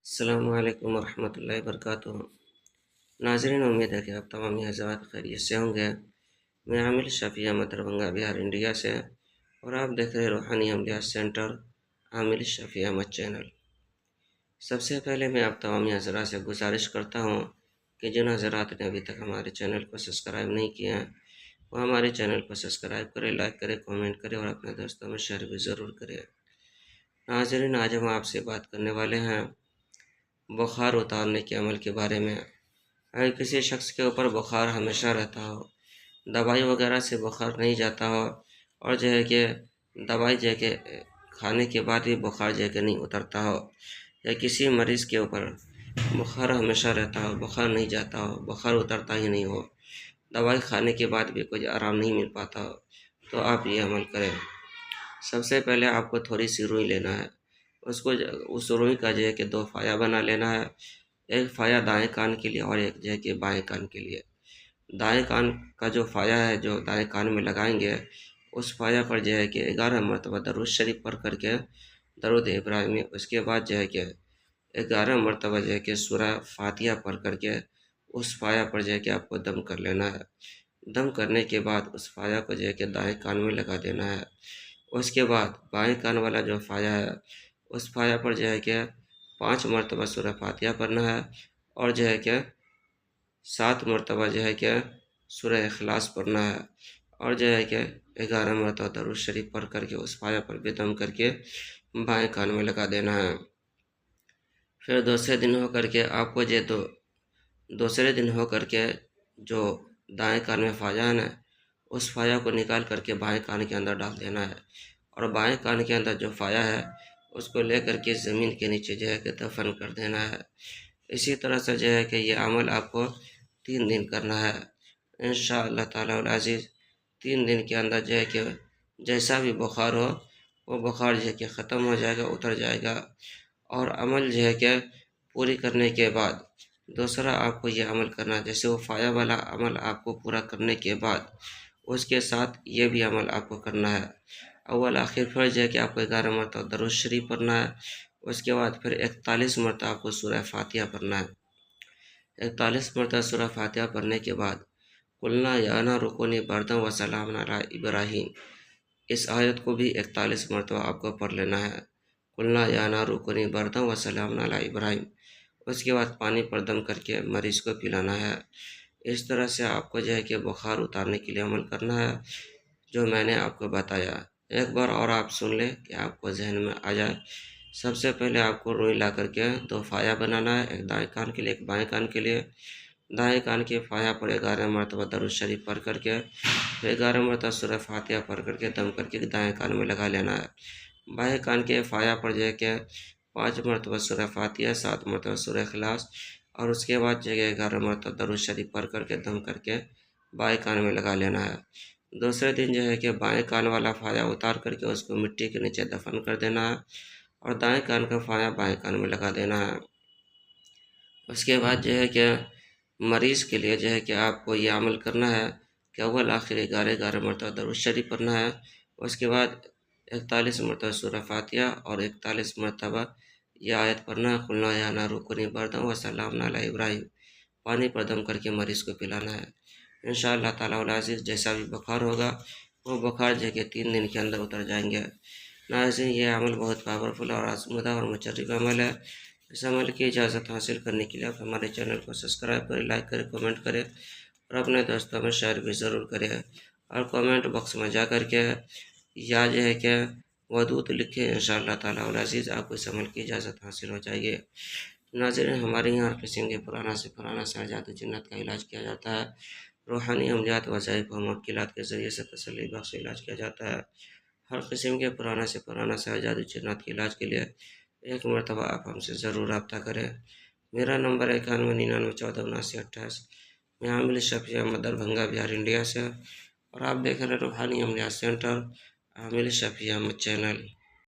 السلام علیکم ورحمۃ اللہ وبرکاتہ۔ ناظرین، امید ہے کہ آپ تمام حضرات خیریت سے ہوں گے۔ میں عامل شفیع احمد دربھنگہ بہار انڈیا سے، اور آپ دیکھ رہے روحانی عملیات سینٹر عامل شفیع احمد چینل۔ سب سے پہلے میں آپ تمام حضرات سے گزارش کرتا ہوں کہ جن حضرات نے ابھی تک ہمارے چینل کو سبسکرائب نہیں کیا ہیں وہ ہمارے چینل کو سبسکرائب کرے، لائک کرے، کامنٹ کرے اور اپنے دوستوں میں شیئر بھی ضرور کرے۔ ناظرین، آج ہم آپ سے بات کرنے والے ہیں بخار اتارنے کے عمل کے بارے میں۔ اگر کسی شخص کے اوپر بخار ہمیشہ رہتا ہو، دوائی وغیرہ سے بخار نہیں جاتا ہو، اور جو ہے کہ دوائی جو ہے کہ کھانے کے بعد بھی بخار جو ہے کہ نہیں اترتا ہو، یا کسی مریض کے اوپر بخار ہمیشہ رہتا ہو، بخار نہیں جاتا ہو، بخار اترتا ہی نہیں ہو، دوائی کھانے کے بعد بھی کوئی آرام نہیں مل پاتا ہو، تو آپ یہ عمل کریں۔ سب سے پہلے آپ کو تھوڑی سی روئی لینا ہے، اس روئی کا جو ہے کہ 2 فایا بنا لینا ہے۔ ایک فایا دائیں کان کے لیے اور ایک جو ہے کہ بائیں کان کے لیے۔ دائیں کان کا جو فایا ہے جو دائیں کان میں لگائیں گے، اس فایا پر جو ہے کہ 11 مرتبہ درود شریف پڑھ کر کے درود ابراہیمی، اس کے بعد جو ہے کہ 11 مرتبہ جو ہے کہ سورہ فاتحہ پڑھ کر کے اس فایا پر جو ہے کہ آپ کو دم کر لینا ہے۔ دم کرنے کے بعد اس فایا کو جو ہے کہ دائیں کان میں لگا دینا ہے۔ اس کے بعد بائیں کان والا جو فایا ہے، اس فایا پر جو ہے کہ 5 مرتبہ سورہ فاتحہ پڑھنا ہے، اور جو ہے کہ 7 مرتبہ جو ہے کہ سورہ اخلاص پڑھنا ہے، اور جو ہے کہ 11 مرتبہ درود شریف پڑھ کر کے اس فایا پر بھی دم کر کے بائیں کان میں لگا دینا ہے۔ پھر دوسرے دن ہو کر کے آپ کو جو دائیں کان میں فایا ہے نا، اس فایا کو نکال کر کے بائیں کان کے اندر ڈال دینا ہے، اور بائیں کان کے اندر جو فایا ہے اس کو لے کر کے زمین کے نیچے جو ہے کہ دفن کر دینا ہے۔ اسی طرح سے جو ہے کہ یہ عمل آپ کو 3 دن کرنا ہے۔ انشاءاللہ تعالی العزیز 3 دن کے اندر جو ہے کہ جیسا بھی بخار ہو وہ بخار جو ہے کہ ختم ہو جائے گا، اتر جائے گا۔ اور عمل جو ہے کہ پوری کرنے کے بعد دوسرا آپ کو یہ عمل کرنا ہے، جیسے وہ فایا والا عمل آپ کو پورا کرنے کے بعد اس کے ساتھ یہ بھی عمل آپ کو کرنا ہے۔ اول آخر پھر جو ہے کہ آپ کو 11 مرتبہ درود شریف پڑھنا ہے، اس کے بعد پھر 41 مرتبہ آپ کو سورہ فاتحہ پڑھنا ہے۔ 41 مرتبہ سورہ فاتحہ پڑھنے کے بعد قلنا یا نار کونی بردا وسلام علی ابراہیم، اس آیت کو بھی 41 مرتبہ آپ کو پڑھ لینا ہے۔ قلنا یا نار کونی بردا وسلام علی ابراہیم، اس کے بعد پانی پر دم کر کے مریض کو پلانا ہے۔ اس طرح سے آپ کو جو ہے کہ بخار اتارنے کے لیے عمل کرنا ہے جو میں نے آپ کو بتایا۔ ایک بار اور آپ سن لیں کہ آپ کو ذہن میں آ جائے۔ سب سے پہلے آپ کو روئی لا کر کے 2 فایا بنانا ہے، ایک دائیں کان کے لیے، ایک بائیں کان کے لیے۔ دائیں کان کے فایا پر 11 مرتبہ درود شریف پڑھ کر کے، پھر 11 مرتبہ سورہ فاتحہ پڑھ کر کے دم کر کے دائیں کان میں لگا لینا ہے۔ بائیں کان کے فایا پر جو ہے کہ 5 مرتبہ سورہ فاتحہ، 7 مرتبہ سورہ اخلاص، اور اس کے بعد جو ہے 11 مرتبہ درود شریف پڑھ کر کے دم کر کے بائیں کان میں لگا لینا ہے۔ دوسرے دن جو ہے کہ بائیں کان والا فایا اتار کر کے اس کو مٹی کے نیچے دفن کر دینا ہے، اور دائیں کان کا فایا بائیں کان میں لگا دینا ہے۔ اس کے بعد جو ہے کہ مریض کے لیے جو ہے کہ آپ کو یہ عمل کرنا ہے کہ اول آخر 11 مرتبہ درود شریف پڑھنا ہے، اس کے بعد 41 مرتبہ سورہ فاتحہ اور 41 مرتبہ یہ آیت پڑھنا ہے، قلنا یا نار کونی بردا وسلام علی ابراہیم، پانی پر دم کر کے مریض کو پلانا ہے۔ انشاءاللہ تعالی العزیز جیسا بھی بخار ہوگا وہ بخار جو ہے کہ 3 دن کے اندر اتر جائیں گے۔ ناظرین، یہ عمل بہت پاورفل اور آزمودہ اور مجرب عمل ہے۔ اس عمل کی اجازت حاصل کرنے کے لیے آپ ہمارے چینل کو سبسکرائب کریں، لائک کریں، کمنٹ کریں، اور اپنے دوستوں میں شیئر بھی ضرور کریں، اور کمنٹ باکس میں جا کر کے یا جو ہے کہ ودود لکھیں۔ انشاءاللہ تعالی العزیز آپ کو اس عمل کی اجازت حاصل ہو جائے گی۔ ناظرین، ہمارے یہاں ہر قسم کے پرانا سے پرانا سہجات جنات کا علاج کیا جاتا ہے۔ روحانی عملیات، وظائف و موکلات کے ذریعے سے تسلی بخش علاج کیا جاتا ہے۔ ہر قسم کے پرانا سے پرانا سہجات جنات کے علاج کے لیے ایک مرتبہ آپ ہم سے ضرور رابطہ کریں۔ میرا نمبر 9199147928۔ میں عامل شفیع احمد دربھنگہ بہار انڈیا سے، اور آپ دیکھ رہے روحانی عملیات سینٹر عامل شفیع احمد چینل۔